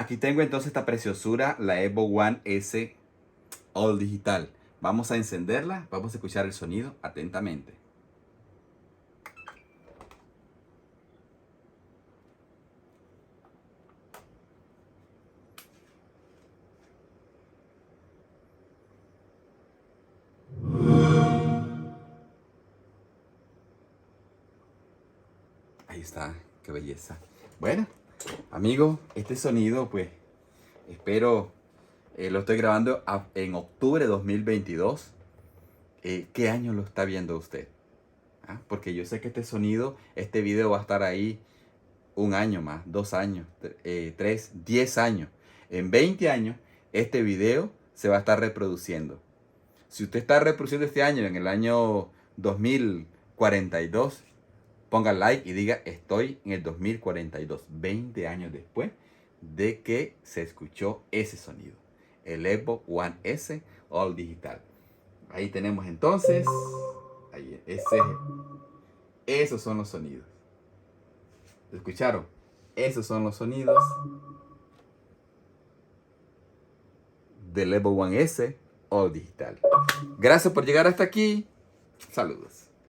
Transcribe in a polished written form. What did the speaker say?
aquí tengo entonces esta preciosura, la Evo One S All Digital. Vamos a encenderla, vamos a escuchar el sonido atentamente. Ahí está, qué belleza. Bueno, amigo, este sonido pues espero, lo estoy grabando en octubre de 2022. ¿Qué año lo está viendo usted? ¿Ah? Porque yo sé que este sonido, este video va a estar ahí un año más, 2 años, 3, 10 años. En 20 años, este video se va a estar reproduciendo. Si usted está reproduciendo este año, en el año 2042, ponga like y diga estoy en el 2042, 20 años después de que se escuchó ese sonido. El Evo One S All Digital. Ahí tenemos entonces, ahí, esos son los sonidos. ¿Lo escucharon? Esos son los sonidos del Evo One S All Digital. Gracias por llegar hasta aquí. Saludos.